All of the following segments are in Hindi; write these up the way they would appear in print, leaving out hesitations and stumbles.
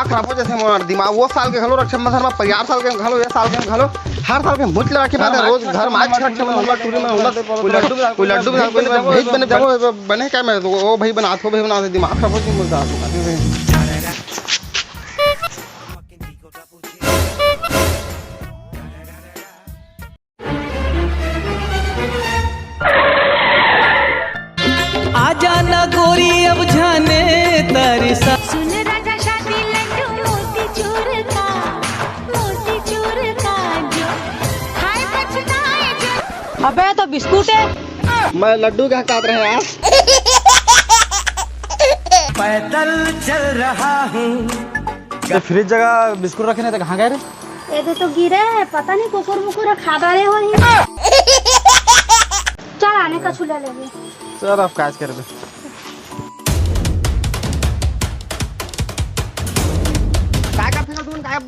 दिमाग खराब हो जैसे मोर दिमाग वो साल के घलो रक्षाबंधन में 50 साल के घलो, ये साल के घलो, हर साल के मुझ लगा के बात है रोज घर में आज रक्षाबंधन टूरी में होला कोई लड्डू भेज बने देखो बने क्या मैं वो भाई बनाते हो भाई बनाते दिमाग खराब हो जी मुझे आजा ना गोरी अब जाने तारी सा सुन राजा शादी लड्डू मोती चूर का जो खाए पछताए जो। अबे तो बिस्कुट है। मैं लड्डू क्या काट रहे हैं पैदल चल रहा हूँ। फ्रिज जगह बिस्कुट रखे नहीं तो कहाँ गए रे? ये तो गिरे है, पता नहीं कुकुर मुकुर खा डाले हो। चल आने का छुला ले चल अब काज कर दे।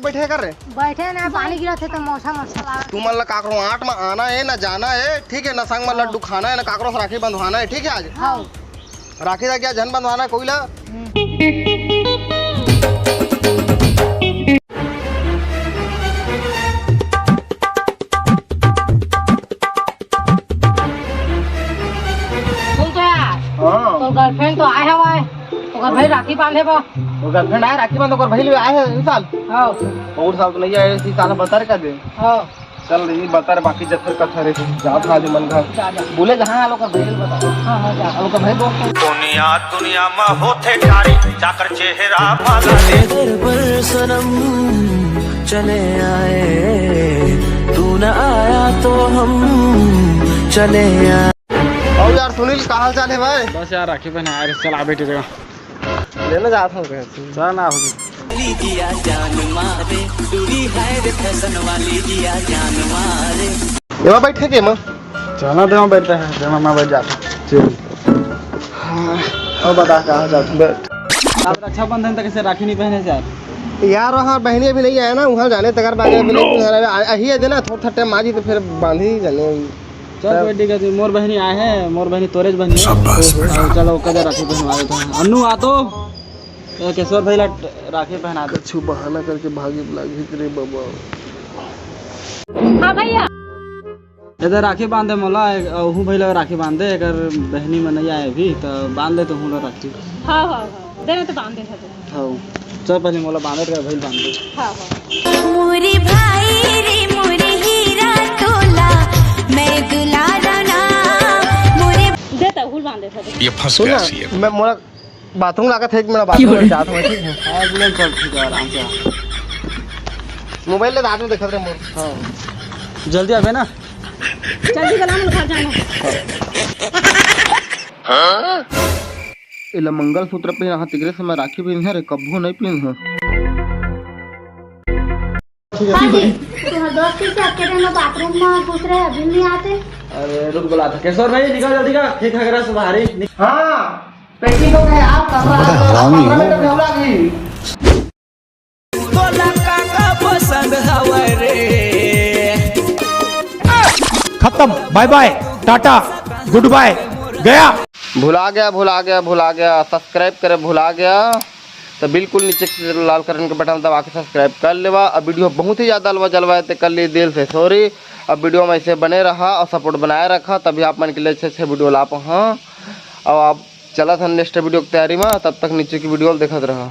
बैठे कर रहे बैठे ना पानी गिरा थे तो मौसम अच्छा लगा। तू मन ला काकरो आठ में आना है ना जाना है ठीक है ना संग में लड्डू खाना है ना काकरो से राखी बंधवाना है ठीक है आज हाँ राखी का क्या जन बंधवाना है कोई ला तो गर्लफ्रेंड तो आए हवा है तो भाई राखी बांधे बा वो गर्लफ्रेंड आए राखी बंधो कर भाई ले आए हैं इस साल हाँ और साल तो नहीं आए इस साल बता रहे का दे हाँ चल रही बता रहे बाकी जत्थर कथा रे जात ना मन घर बोले जहां आलो कर भाई बता हाँ हाँ जा आलो कर भाई दोस्त दुनिया में होते कारी जाकर चेहरा भागा ले पर सनम चले आए तू न आया तो हम चले आए। और यार सुनील का हाल चाल है भाई बस यार राखी पहने आए चल आ बेटी जगह लेना जाता हूँ चल ना होगी जिया जान मारे दूरी है रे फैशन वाली जिया जान मारे। ये बैठे के मां चलना दे बैठते हैं जब मैं बैठ जाता चल और बता कहाँ जाता अब रक्षाबंधन तक कैसे राखी नहीं पहने यार यार वहाँ बहनी अभी नहीं आया ना वहाँ जाने तक बागे अभी नहीं ही है देना थोड़ा टाइम माजी तो फिर बांधी जाने चल बेटी का मोर बहनी आए हैं मोर बहनी तोरेज बहनी है चलो कदे राखी पहनवा देते हैं अन्नू आ तो केशवर भाई ला राखी पहना दे कछु बहाना करके भागी बुलागी तेरे बाबा हाँ भैया इधर राखी बांध दे मोला हूँ भाई ला राखी बांध दे अगर बहनी में नहीं आए भी तो बांध दे तो हूँ राखी हाँ हाँ हाँ देना तो बांध दे हाँ चल पहले मोला बांध दे भाई बांध दे हाँ हाँ मोरी भाई रे मोरी हीरा तोला मैं दुलारा ना मोरे देता हुल बांध दे ये फंस गया सी है। मैं मोरा बाथरूम लागा था एक मेरा बाथरूम जाता हूँ ठीक है हाँ बोले चल ठीक है आराम से मोबाइल ले रात में देखा रहे मोर हाँ जल्दी आवे ना जल्दी गला उठा जाना इला मंगल सूत्र पे यहाँ तिगरे से मैं राखी पहन रे कब्बो नहीं पहन तुम्हारे दोस्त से अकेले में बाथरूम में घुस रहे अभी नहीं आते। अरे रुक बुला था केशवर भाई निकल जल्दी का ठीक है से बाहर ही हाँ पैकिंग हो गई आप तोला काका पसंद हवा रे खत्म बाय बाय टाटा गुड बाय गया भुला गया सब्सक्राइब करे भुला गया तो बिल्कुल नीचे लाल करन के बटन दबा के सब्सक्राइब कर लेवा। अब वीडियो बहुत ही ज़्यादा जलवा तो कर ली दिल से सॉरी। अब वीडियो में ऐसे बने रहा और सपोर्ट बनाए रखा तभी आप मन के लिए अच्छे वीडियो ला हाँ और आप चला था नेक्स्ट वीडियो की तैयारी में तब तक नीचे की वीडियो देखते रहा।